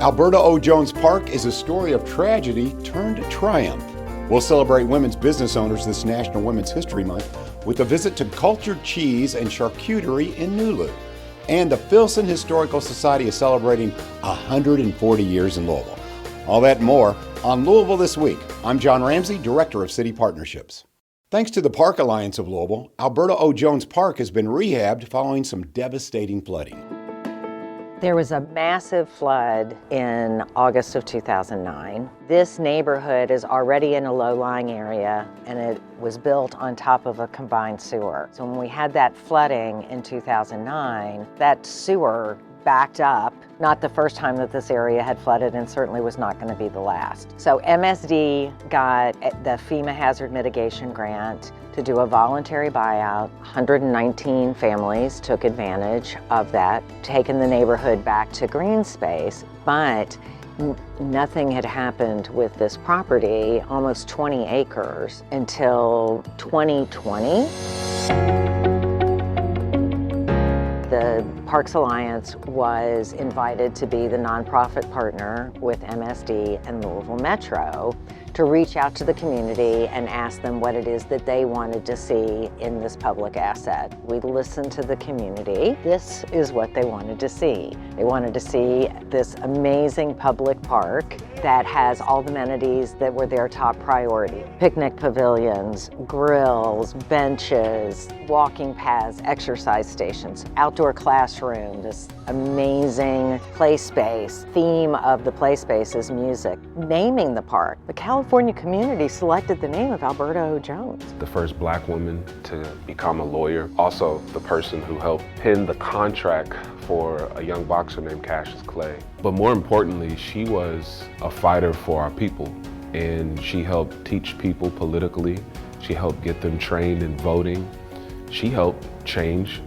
Alberta O. Jones Park is a story of tragedy turned triumph. We'll celebrate women's business owners this National Women's History Month with a visit to cultured cheese and charcuterie in Nulu. And the Filson Historical Society is celebrating 140 years in Louisville. All that and more on Louisville This Week. I'm John Ramsey, Director of City Partnerships. Thanks to the Park Alliance of Louisville, Alberta O. Jones Park has been rehabbed following some devastating flooding. There was a massive flood in August of 2009. This neighborhood is already in a low-lying area, and it was built on top of a combined sewer. So when we had that flooding in 2009, that sewer backed up. Not the first time that this area had flooded, and certainly was not going to be the last. So MSD got the FEMA Hazard Mitigation Grant to do a voluntary buyout. 119 families took advantage of that, taking the neighborhood back to green space, but nothing had happened with this property, almost 20 acres, until 2020. The Parks Alliance was invited to be the nonprofit partner with MSD and Louisville Metro to reach out to the community and ask them what it is that they wanted to see in this public asset. We listened to the community. This is what they wanted to see. They wanted to see this amazing public park that has all the amenities that were their top priority. Picnic pavilions, grills, benches, walking paths, exercise stations, outdoor classroom, this amazing play space. Theme of the play space is music. Naming the park, the California community selected the name of Alberta O. Jones. The first Black woman to become a lawyer, also the person who helped pen the contract for a young boxer named Cassius Clay. But more importantly, she was a fighter for our people, and she helped teach people politically. She helped get them trained in voting. She helped change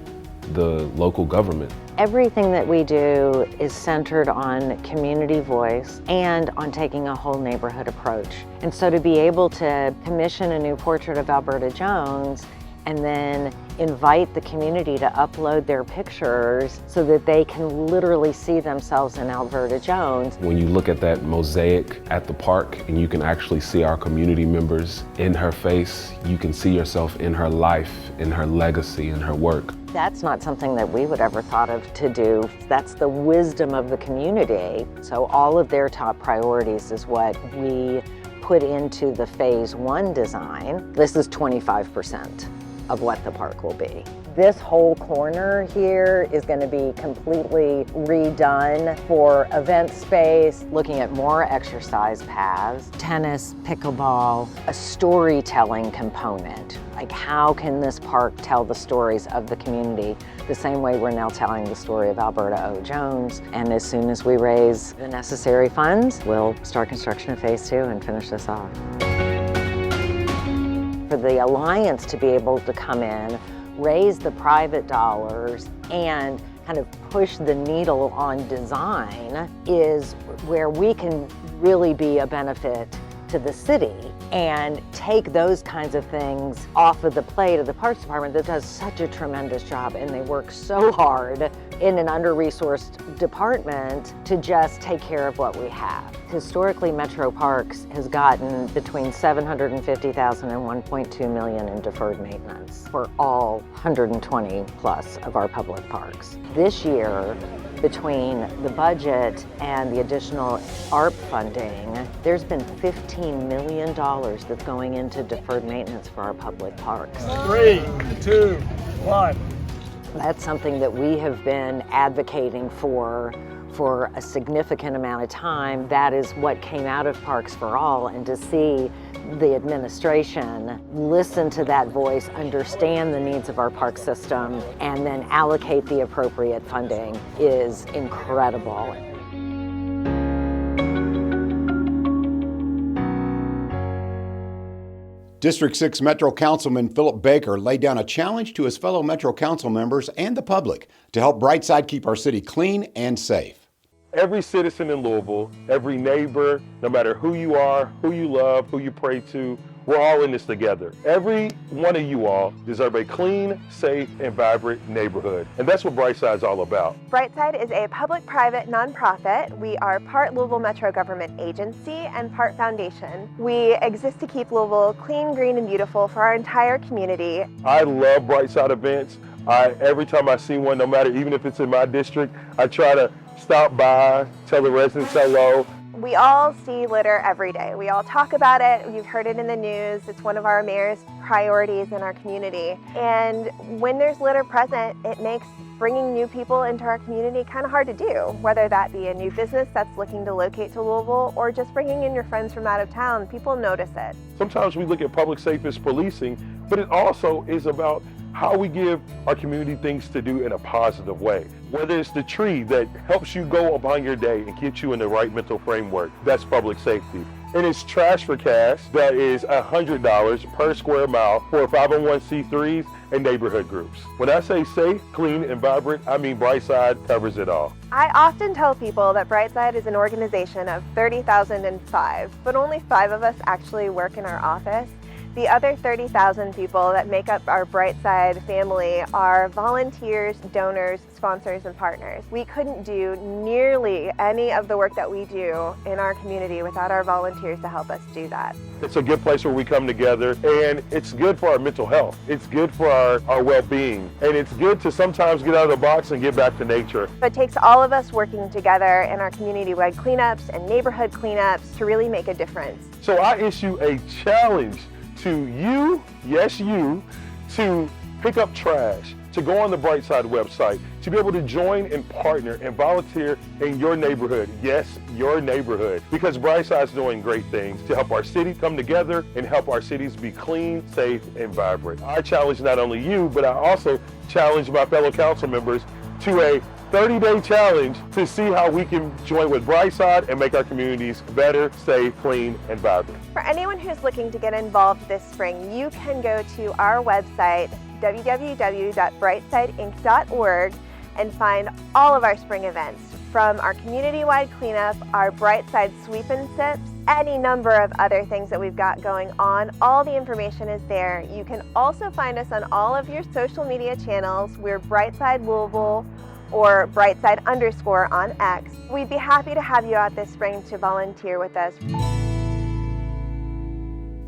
the local government. Everything that we do is centered on community voice and on taking a whole neighborhood approach. And so to be able to commission a new portrait of Alberta Jones and then invite the community to upload their pictures so that they can literally see themselves in Alberta Jones. When you look at that mosaic at the park and you can actually see our community members in her face, you can see yourself in her life, in her legacy, in her work. That's not something that we would ever thought of to do. That's the wisdom of the community. So all of their top priorities is what we put into the Phase 1 design. This is 25% of what the park will be. This whole corner here is going to be completely redone for event space, looking at more exercise paths, tennis, pickleball, a storytelling component. Like, how can this park tell the stories of the community the same way we're now telling the story of Alberta O. Jones? And as soon as we raise the necessary funds, we'll start construction of Phase 2 and finish this off. For the Alliance to be able to come in, raise the private dollars, and kind of push the needle on design is where we can really be a benefit to the city and take those kinds of things off of the plate of the Parks Department that does such a tremendous job, and they work so hard in an under-resourced department to just take care of what we have. Historically, Metro Parks has gotten between $750,000 and $1.2 million in deferred maintenance for all 120 plus of our public parks. This year, between the budget and the additional ARP funding, there's been $15 million that's going into deferred maintenance for our public parks. 3, 2, 1. That's something that we have been advocating for a significant amount of time. That is what came out of Parks for All, and to see the administration listen to that voice, understand the needs of our park system, and then allocate the appropriate funding is incredible. District 6 Metro Councilman Philip Baker laid down a challenge to his fellow Metro Council members and the public to help Brightside keep our city clean and safe. Every citizen in Louisville, every neighbor, no matter who you are, who you love, who you pray to, We're all in this together. Every one of you all deserve a clean, safe, and vibrant neighborhood. And that's what Brightside's all about. Brightside is a public-private nonprofit. We are part Louisville Metro Government Agency and part foundation. We exist to keep Louisville clean, green, and beautiful for our entire community. I love Brightside events. Every time I see one, no matter, even if it's in my district, I try to stop by, tell the residents hello. We all see litter every day. We all talk about it. You've heard it in the news. It's one of our mayor's priorities in our community. And when there's litter present, it makes bringing new people into our community kind of hard to do, whether that be a new business that's looking to locate to Louisville or just bringing in your friends from out of town. People notice it. Sometimes we look at public safety as policing, but it also is about how we give our community things to do in a positive way. Whether it's the tree that helps you go upon your day and keeps you in the right mental framework, that's public safety. And it's Trash for Cash that is $100 per square mile for 501c3s and neighborhood groups. When I say safe, clean, and vibrant, I mean Brightside covers it all. I often tell people that Brightside is an organization of 30,005, but only 5 of us actually work in our office. The other 30,000 people that make up our Brightside family are volunteers, donors, sponsors, and partners. We couldn't do nearly any of the work that we do in our community without our volunteers to help us do that. It's a good place where we come together, and it's good for our mental health. It's good for our well-being, and it's good to sometimes get out of the box and get back to nature. It takes all of us working together in our community-wide cleanups and neighborhood cleanups to really make a difference. So I issue a challenge to you, yes you, to pick up trash, to go on the Brightside website, to be able to join and partner and volunteer in your neighborhood. Yes, your neighborhood. Because Brightside's doing great things to help our city come together and help our cities be clean, safe, and vibrant. I challenge not only you, but I also challenge my fellow council members to a 30-day challenge to see how we can join with Brightside and make our communities better, safe, clean, and vibrant. For anyone who's looking to get involved this spring, you can go to our website, www.brightsideinc.org, and find all of our spring events, from our community-wide cleanup, our Brightside Sweep and Sips, any number of other things that we've got going on. All the information is there. You can also find us on all of your social media channels. We're Brightside Louisville or Brightside_ on X. We'd be happy to have you out this spring to volunteer with us.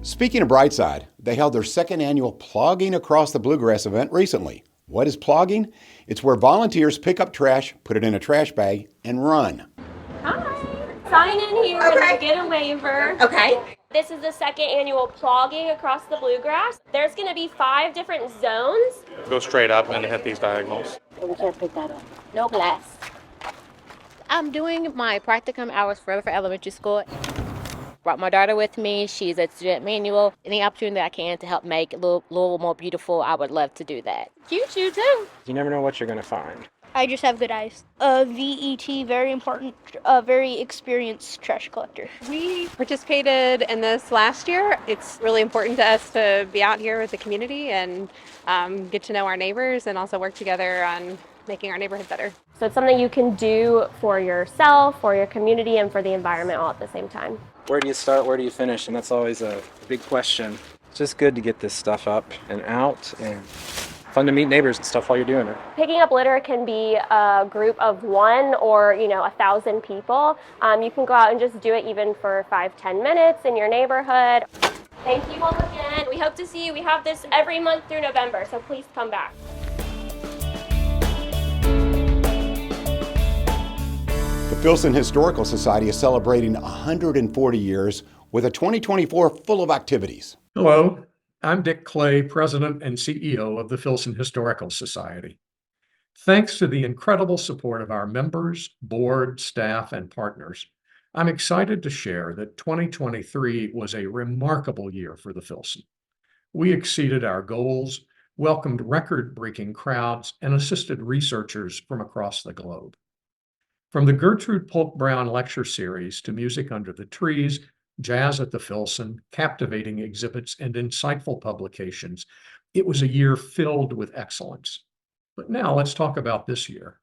Speaking of Brightside, they held their second annual Plogging Across the Bluegrass event recently. What is plogging? It's where volunteers pick up trash, put it in a trash bag, and run. Hi. Sign in here and get a waiver. Okay. This is the second annual Plogging Across the Bluegrass. There's going to be 5 different zones. Go straight up and hit these diagonals. We can't pick that up. No glass. I'm doing my practicum hours for elementary school. Brought my daughter with me. She's a student manual. Any opportunity that I can to help make Louisville more beautiful, I would love to do that. You too. You never know what you're going to find. I just have good eyes. VET, very important, very experienced trash collector. We participated in this last year. It's really important to us to be out here with the community and get to know our neighbors and also work together on making our neighborhood better. So it's something you can do for yourself, for your community, and for the environment all at the same time. Where do you start? Where do you finish? And that's always a big question. It's just good to get this stuff up and out, and fun to meet neighbors and stuff while you're doing it. Picking up litter can be a group of 1 or 1,000 people. You can go out and just do it even for 5-10 minutes in your neighborhood. Thank you all again. We hope to see you. We have this every month through November, so please come back. The Filson Historical Society is celebrating 140 years with a 2024 full of activities. Hello, I'm Dick Clay, President and CEO of the Filson Historical Society. Thanks to the incredible support of our members, board, staff, and partners, I'm excited to share that 2023 was a remarkable year for the Filson. We exceeded our goals, welcomed record-breaking crowds, and assisted researchers from across the globe. From the Gertrude Polk Brown Lecture Series to Music Under the Trees, Jazz at the Filson, captivating exhibits, and insightful publications, it was a year filled with excellence. But now let's talk about this year,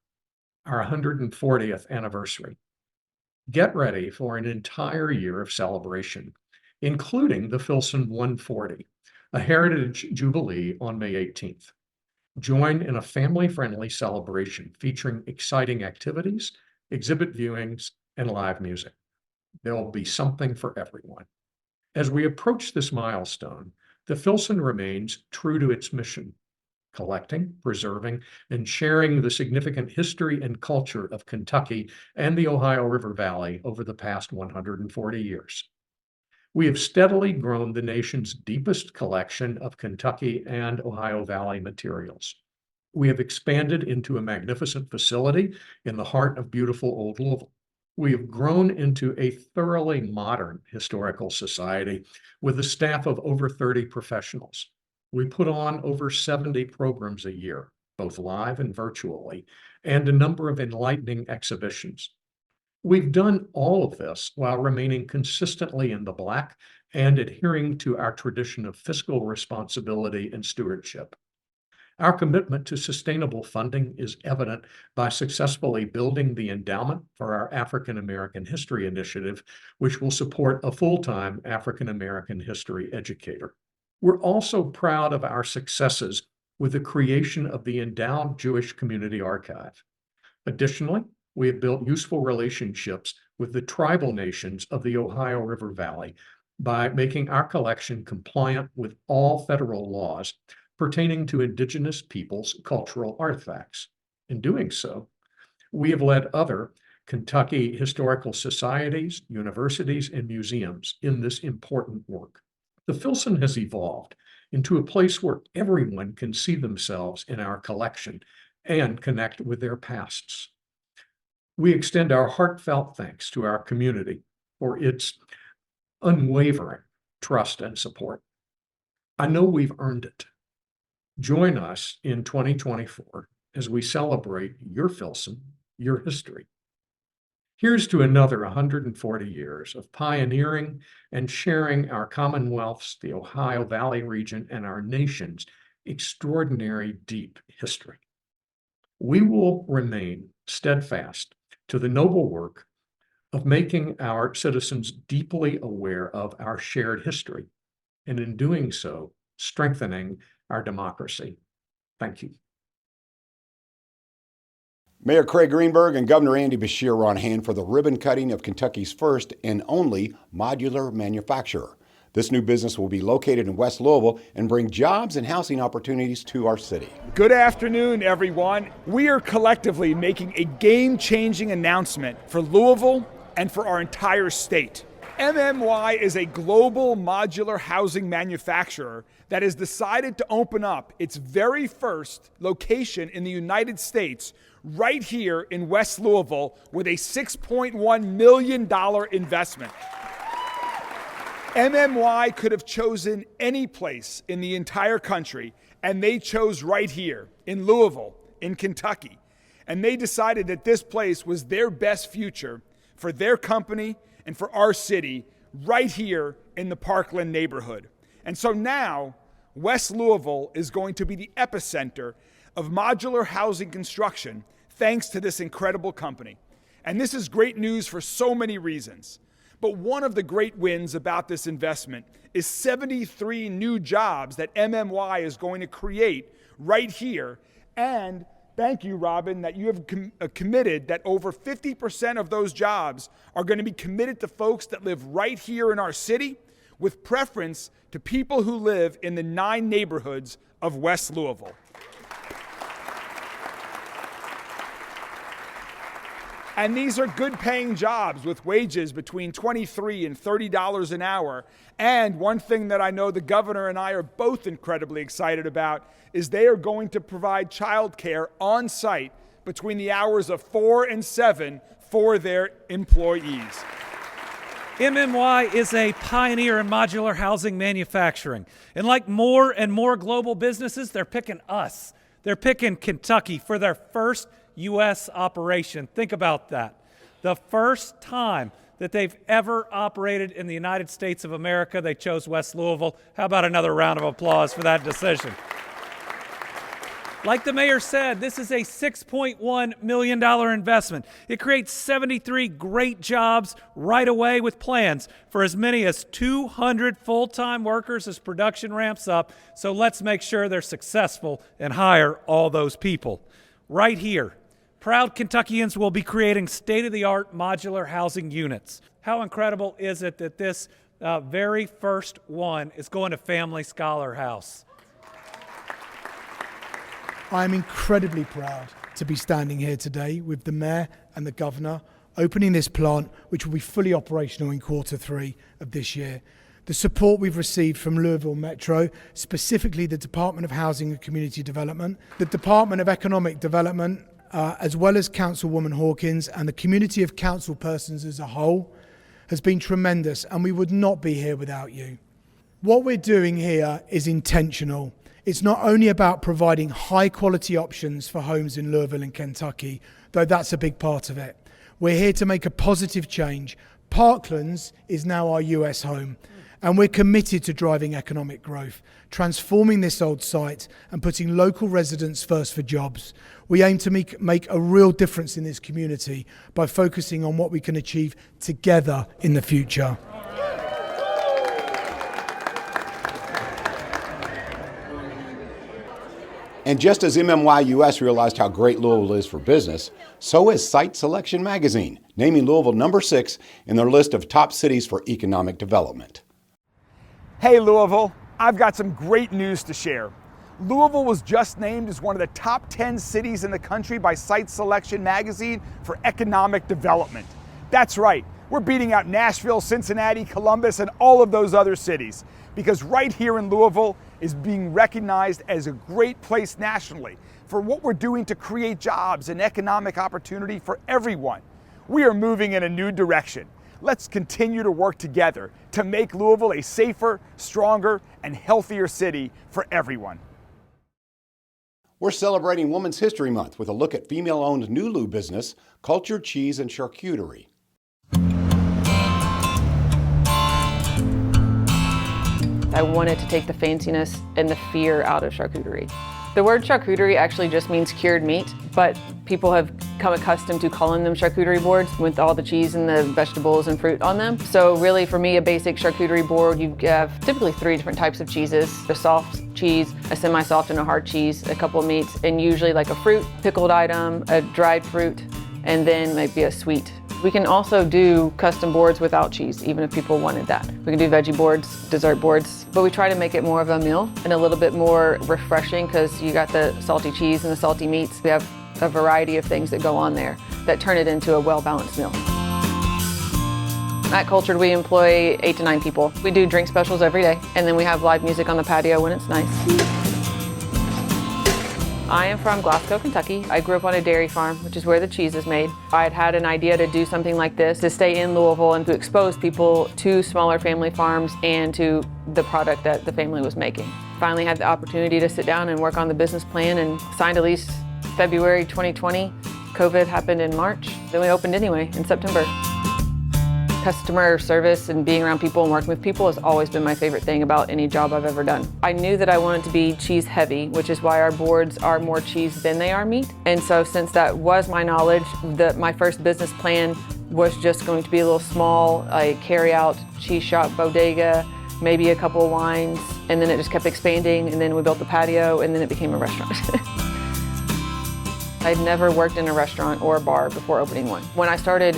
our 140th anniversary. Get ready for an entire year of celebration, including the Filson 140, a heritage jubilee on May 18th. Join in a family-friendly celebration featuring exciting activities, exhibit viewings, and live music. There will be something for everyone. As we approach this milestone, the Filson remains true to its mission, collecting, preserving, and sharing the significant history and culture of Kentucky and the Ohio River Valley over the past 140 years. We have steadily grown the nation's deepest collection of Kentucky and Ohio Valley materials. We have expanded into a magnificent facility in the heart of beautiful Old Louisville. We have grown into a thoroughly modern historical society with a staff of over 30 professionals. We put on over 70 programs a year, both live and virtually, and a number of enlightening exhibitions. We've done all of this while remaining consistently in the black and adhering to our tradition of fiscal responsibility and stewardship. Our commitment to sustainable funding is evident by successfully building the endowment for our African American History Initiative, which will support a full-time African American history educator. We're also proud of our successes with the creation of the Endowed Jewish Community Archive. Additionally, we have built useful relationships with the tribal nations of the Ohio River Valley by making our collection compliant with all federal laws pertaining to Indigenous peoples' cultural artifacts. In doing so, we have led other Kentucky historical societies, universities, and museums in this important work. The Filson has evolved into a place where everyone can see themselves in our collection and connect with their pasts. We extend our heartfelt thanks to our community for its unwavering trust and support. I know we've earned it. Join us in 2024 as we celebrate your Filson, your history. Here's to another 140 years of pioneering and sharing our Commonwealth's, the Ohio Valley region, and our nation's extraordinary deep history. We will remain steadfast to the noble work of making our citizens deeply aware of our shared history, and in doing so, strengthening our democracy. Thank you. Mayor Craig Greenberg and Governor Andy Beshear are on hand for the ribbon cutting of Kentucky's first and only modular manufacturer. This new business will be located in West Louisville and bring jobs and housing opportunities to our city. Good afternoon, everyone. We are collectively making a game-changing announcement for Louisville and for our entire state. MMY is a global modular housing manufacturer that has decided to open up its very first location in the United States right here in West Louisville with a $6.1 million investment. MMY could have chosen any place in the entire country, and they chose right here in Louisville, in Kentucky. And they decided that this place was their best future for their company and for our city right here in the Parkland neighborhood. And so now, West Louisville is going to be the epicenter of modular housing construction thanks to this incredible company. And this is great news for so many reasons. But one of the great wins about this investment is 73 new jobs that MMY is going to create right here. And thank you, Robin, that you have committed that over 50% of those jobs are going to be committed to folks that live right here in our city, with preference to people who live in the 9 neighborhoods of West Louisville. And these are good paying jobs with wages between $23 and $30 an hour. And one thing that I know the governor and I are both incredibly excited about is they are going to provide childcare on site between the hours of 4 and 7 for their employees. MMY is a pioneer in modular housing manufacturing. And like more and more global businesses, they're picking us. They're picking Kentucky for their first U.S. operation. Think about that. The first time that they've ever operated in the United States of America, they chose West Louisville. How about another round of applause for that decision? Like the mayor said, this is a $6.1 million investment. It creates 73 great jobs right away with plans for as many as 200 full-time workers as production ramps up. So let's make sure they're successful and hire all those people. Right here, proud Kentuckians will be creating state-of-the-art modular housing units. How incredible is it that this very first one is going to Family Scholar House? I'm incredibly proud to be standing here today with the Mayor and the Governor opening this plant, which will be fully operational in Q3 of this year. The support we've received from Louisville Metro, specifically the Department of Housing and Community Development, the Department of Economic Development, as well as Councilwoman Hawkins and the community of council persons as a whole, has been tremendous, and we would not be here without you. What we're doing here is intentional. It's not only about providing high quality options for homes in Louisville and Kentucky, though that's a big part of it. We're here to make a positive change. Parklands is now our US home, and we're committed to driving economic growth, transforming this old site and putting local residents first for jobs. We aim to make a real difference in this community by focusing on what we can achieve together in the future. And just as MMY US realized how great Louisville is for business, so has Site Selection Magazine, naming Louisville number 6 in their list of top cities for economic development. Hey Louisville, I've got some great news to share. Louisville was just named as one of the top 10 cities in the country by Site Selection Magazine for economic development. That's right, we're beating out Nashville, Cincinnati, Columbus, and all of those other cities, because right here in Louisville is being recognized as a great place nationally for what we're doing to create jobs and economic opportunity for everyone. We are moving in a new direction. Let's continue to work together to make Louisville a safer, stronger, and healthier city for everyone. We're celebrating Women's History Month with a look at female-owned Nulu business, Cultured Cheese and Charcuterie. I wanted to take the fanciness and the fear out of charcuterie. The word charcuterie actually just means cured meat, but people have come accustomed to calling them charcuterie boards with all the cheese and the vegetables and fruit on them. So really for me, a basic charcuterie board, you have typically 3 different types of cheeses: a soft cheese, a semi-soft, and a hard cheese, a couple of meats, and usually like a fruit, pickled item, a dried fruit, and then maybe a sweet. We can also do custom boards without cheese, even if people wanted that. We can do veggie boards, dessert boards, but we try to make it more of a meal and a little bit more refreshing because you got the salty cheese and the salty meats. We have a variety of things that go on there that turn it into a well-balanced meal. At Cultured, we employ 8 to 9 people. We do drink specials every day, and then we have live music on the patio when it's nice. I am from Glasgow, Kentucky. I grew up on a dairy farm, which is where the cheese is made. I had had an idea to do something like this, to stay in Louisville and to expose people to smaller family farms and to the product that the family was making. Finally had the opportunity to sit down and work on the business plan and signed a lease February 2020. COVID happened in March. Then we opened anyway in September. Customer service and being around people and working with people has always been my favorite thing about any job I've ever done. I knew that I wanted to be cheese heavy, which is why our boards are more cheese than they are meat. And so since that was my knowledge, my first business plan was just going to be a little small, like carry-out cheese shop bodega, maybe a couple of wines, and then it just kept expanding, and then we built the patio, and then it became a restaurant. I'd never worked in a restaurant or a bar before opening one. When I started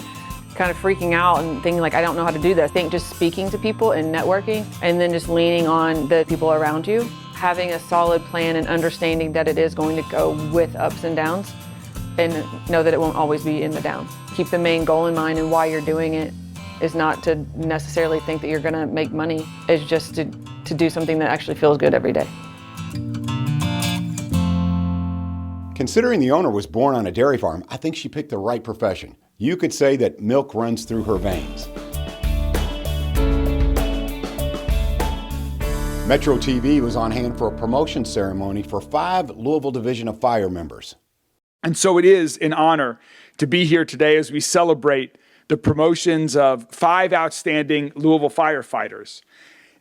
kind of freaking out and thinking like, I don't know how to do this. I think just speaking to people and networking and then just leaning on the people around you, having a solid plan and understanding that it is going to go with ups and downs and know that it won't always be in the down. Keep the main goal in mind, and why you're doing it is not to necessarily think that you're gonna make money. It's just to do something that actually feels good every day. Considering the owner was born on a dairy farm, I think she picked the right profession. You could say that milk runs through her veins. Metro TV was on hand for a promotion ceremony for 5 Louisville Division of Fire members. And so it is an honor to be here today as we celebrate the promotions of 5 outstanding Louisville firefighters.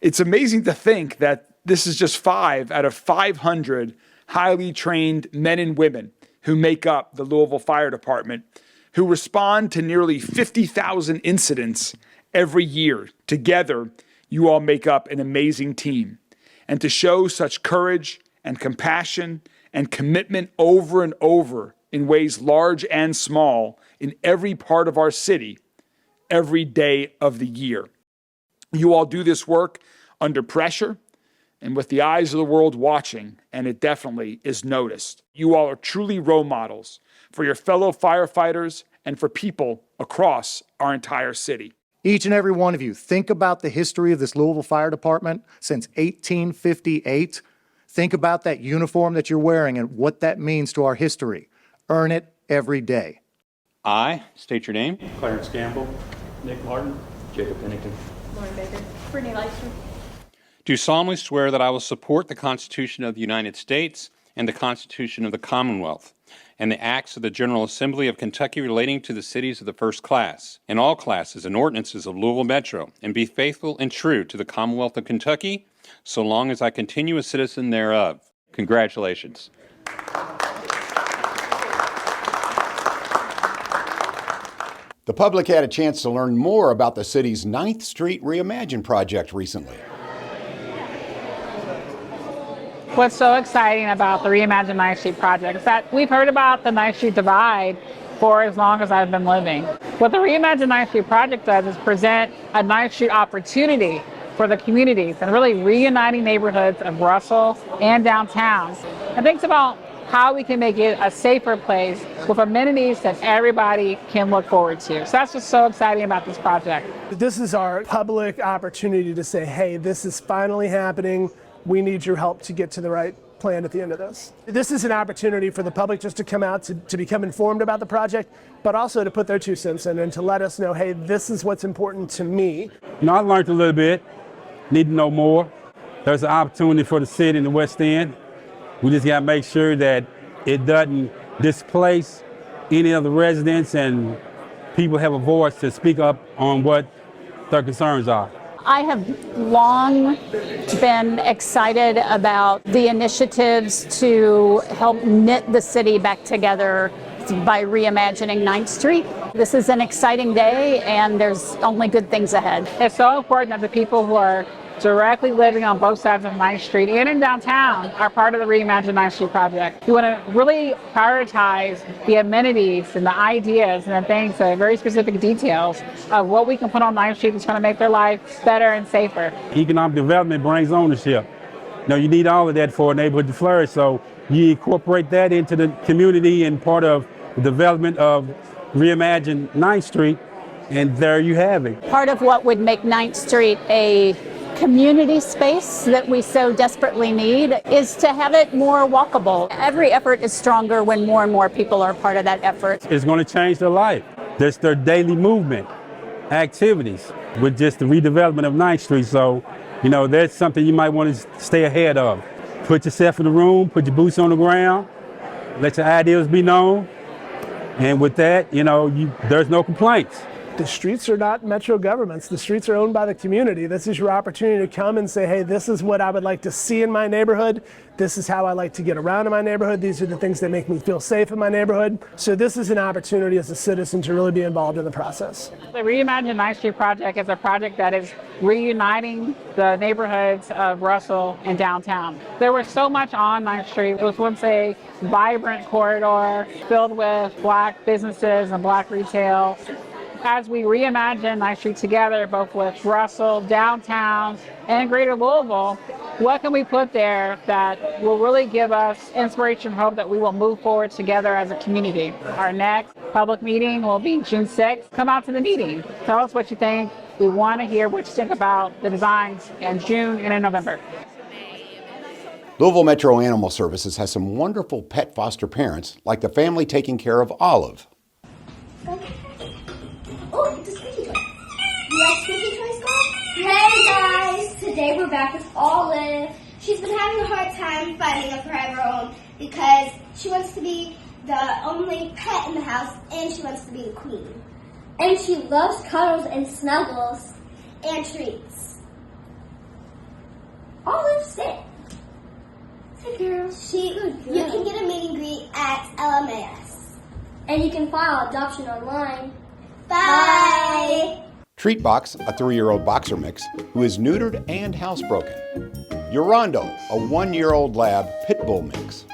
It's amazing to think that this is just 5 out of 500 highly trained men and women who make up the Louisville Fire Department, who respond to nearly 50,000 incidents every year. Together, you all make up an amazing team. And to show such courage and compassion and commitment over and over in ways large and small in every part of our city, every day of the year. You all do this work under pressure and with the eyes of the world watching, and it definitely is noticed. You all are truly role models for your fellow firefighters and for people across our entire city. Each and every one of you, think about the history of this Louisville Fire Department since 1858. Think about that uniform that you're wearing and what that means to our history. Earn it every day. I state your name. Clarence Campbell. Nick Martin. Jacob Pennington. Lauren Baker. Brittany Leitzer. Do solemnly swear that I will support the Constitution of the United States and the Constitution of the Commonwealth, and the acts of the General Assembly of Kentucky relating to the cities of the first class, and all classes and ordinances of Louisville Metro, and be faithful and true to the Commonwealth of Kentucky, so long as I continue a citizen thereof. Congratulations. The public had a chance to learn more about the city's 9th Street Reimagine project recently. What's so exciting about the Reimagine 9th Street project is that we've heard about the 9th Street divide for as long as I've been living. What the Reimagine 9th Street project does is present a 9th Street opportunity for the communities and really reuniting neighborhoods of Russell and downtown. And thinks about how we can make it a safer place with amenities that everybody can look forward to. So that's what's so exciting about this project. This is our public opportunity to say, hey, this is finally happening. We need your help to get to the right plan at the end of this. This is an opportunity for the public just to come out to become informed about the project, but also to put their 2 cents in and to let us know, hey, this is what's important to me. You know, I learned a little bit, need to know more. There's an opportunity for the city in the West End. We just got to make sure that it doesn't displace any of the residents and people have a voice to speak up on what their concerns are. I have long been excited about the initiatives to help knit the city back together by reimagining 9th Street. This is an exciting day and there's only good things ahead. It's so important that the people who are directly living on both sides of 9th Street and in downtown are part of the Reimagine 9th Street project. We want to really prioritize the amenities and the ideas and the things, the very specific details of what we can put on 9th Street that's going to make their life better and safer. Economic development brings ownership. You know, you need all of that for a neighborhood to flourish, so you incorporate that into the community and part of the development of Reimagine 9th Street, and there you have it. Part of what would make 9th Street a community space that we so desperately need is to have it more walkable. Every effort is stronger when more and more people are part of that effort. It's going to change their life. That's their daily movement, activities with just the redevelopment of 9th Street. So, you know, that's something you might want to stay ahead of. Put yourself in the room, put your boots on the ground, let your ideas be known. And with that, you know, there's no complaints. The streets are not metro governments. The streets are owned by the community. This is your opportunity to come and say, hey, this is what I would like to see in my neighborhood. This is how I like to get around in my neighborhood. These are the things that make me feel safe in my neighborhood. So this is an opportunity as a citizen to really be involved in the process. The Reimagine 9th Street project is a project that is reuniting the neighborhoods of Russell and downtown. There was so much on 9th Street. It was once a vibrant corridor filled with Black businesses and Black retail. As we reimagine 9th Street together, both with Russell, downtown, and Greater Louisville, what can we put there that will really give us inspiration and hope that we will move forward together as a community? Our next public meeting will be June 6th. Come out to the meeting. Tell us what you think. We want to hear what you think about the designs in June and in November. Louisville Metro Animal Services has some wonderful pet foster parents, like the family taking care of Olive. Oh, it's a squeaky toy. You like squeaky toys, Scott? Hey guys! Today we're back with Olive. She's been having a hard time finding a forever home because she wants to be the only pet in the house and she wants to be the queen. And she loves cuddles and snuggles and treats. Olive, sit. Hey girls. You can get a meet and greet at LMAS. And you can file adoption online. Bye! Treatbox, a 3-year-old boxer mix who is neutered and housebroken. Yorondo, a 1-year-old lab pit bull mix.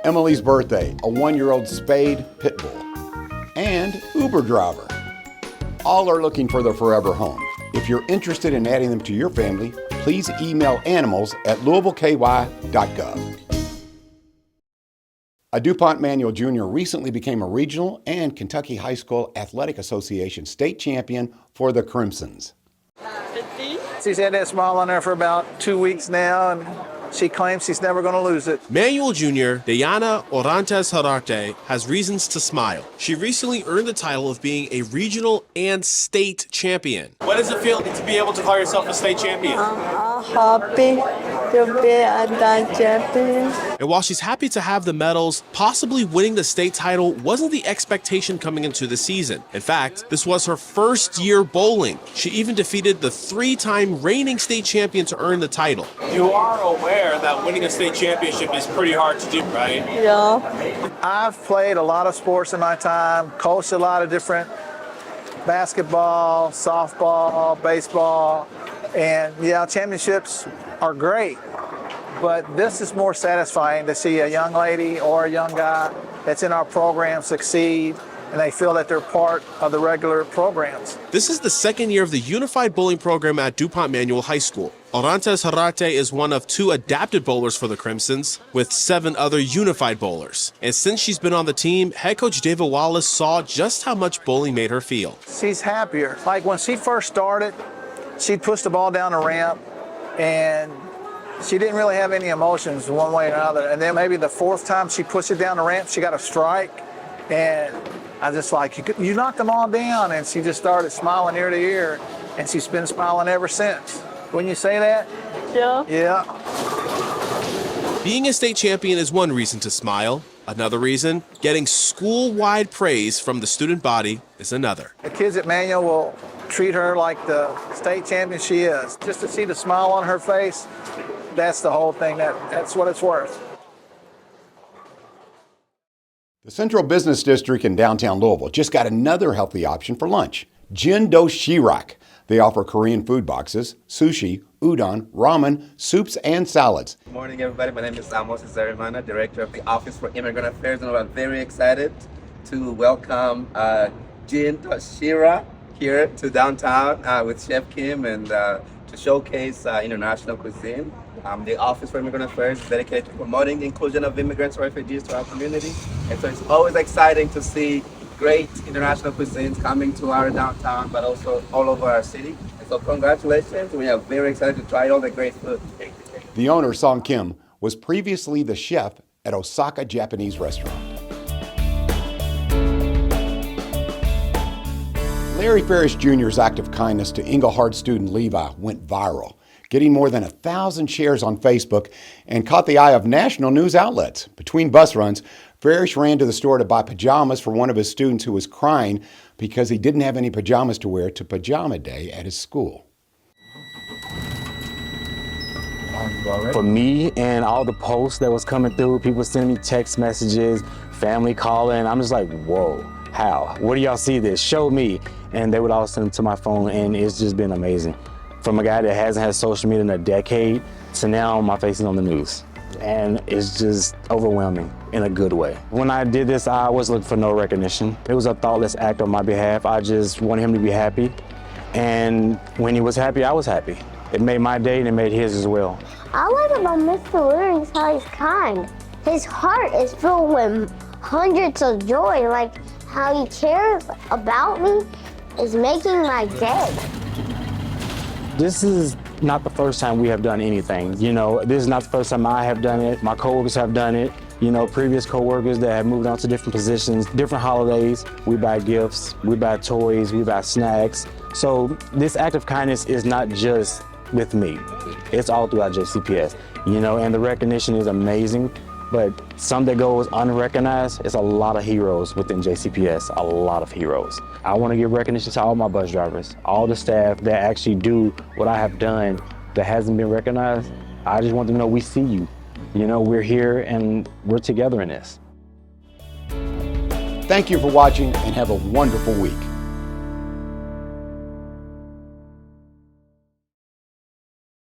Emily's Birthday, a 1-year-old spayed pit bull. And Uber driver. All are looking for their forever home. If you're interested in adding them to your family, please email animals@louisvilleky.gov. A DuPont Manual Jr. recently became a regional and Kentucky High School Athletic Association state champion for the Crimsons. She's had that smile on her for about 2 weeks now, and she claims she's never going to lose it. Manual Jr. Diana Orantes Hararte has reasons to smile. She recently earned the title of being a regional and state champion. What does it feel to be able to call yourself a state champion? I'm happy to be a state champion. And while she's happy to have the medals, possibly winning the state title wasn't the expectation coming into the season. In fact, this was her first year bowling. She even defeated the 3-time reigning state champion to earn the title. You are aware that winning a state championship is pretty hard to do, right? Yeah. I've played a lot of sports in my time, coached a lot of different basketball, softball, baseball, and yeah, championships are great. But this is more satisfying to see a young lady or a young guy that's in our program succeed, and they feel that they're part of the regular programs. This is the second year of the Unified Bowling Program at DuPont Manual High School. Orantes Hararte is one of 2 adapted bowlers for the Crimsons, with 7 other unified bowlers. And since she's been on the team, head coach David Wallace saw just how much bowling made her feel. She's happier. Like when she first started, she'd push the ball down the ramp, and she didn't really have any emotions one way or another. And then maybe the 4th time she pushed it down the ramp, she got a strike. And I just like, you knocked them all down. And she just started smiling ear to ear. And she's been smiling ever since. Wouldn't you say that? Yeah. Yeah. Being a state champion is one reason to smile. Another reason, getting school-wide praise from the student body is another. The kids at Manual will treat her like the state champion she is. Just to see the smile on her face, that's the whole thing. That's what it's worth. The Central Business District in downtown Louisville just got another healthy option for lunch. Jindo Shirak. They offer Korean food boxes, sushi, udon, ramen, soups, and salads. Good morning, everybody. My name is Amos Zarimana, Director of the Office for Immigrant Affairs, and I'm very excited to welcome Jindo Shirak here to downtown with Chef Kim and to showcase international cuisine. The Office for Immigrant Affairs is dedicated to promoting the inclusion of immigrants and refugees to our community. And so it's always exciting to see great international cuisines coming to our downtown, but also all over our city. And so congratulations. We are very excited to try all the great food. The owner, Song Kim, was previously the chef at Osaka Japanese restaurant. Larry Ferris Jr.'s act of kindness to Englehart student Levi went viral, getting more than 1,000 shares on Facebook and caught the eye of national news outlets. Between bus runs, Ferris ran to the store to buy pajamas for one of his students who was crying because he didn't have any pajamas to wear to pajama day at his school. For me and all the posts that was coming through, people sending me text messages, family calling, I'm just like, whoa, how? Where do y'all see this? Show me. And they would all send them to my phone, and it's just been amazing. From a guy that hasn't had social media in a decade to now my face is on the news. And it's just overwhelming in a good way. When I did this, I was looking for no recognition. It was a thoughtless act on my behalf. I just wanted him to be happy. And when he was happy, I was happy. It made my day and it made his as well. I like about Mr. Leary is how he's kind. His heart is filled with hundreds of joy, like how he cares about me is making my day. This is not the first time we have done anything. You know, this is not the first time I have done it. My coworkers have done it. You know, previous coworkers that have moved on to different positions, different holidays. We buy gifts, we buy toys, we buy snacks. So this act of kindness is not just with me. It's all throughout JCPS. You know, and the recognition is amazing. But some that goes unrecognized, it's a lot of heroes within JCPS, a lot of heroes. I want to give recognition to all my bus drivers, all the staff that actually do what I have done that hasn't been recognized. I just want them to know we see you. you know, we're here and we're together in this. Thank you for watching and have a wonderful week.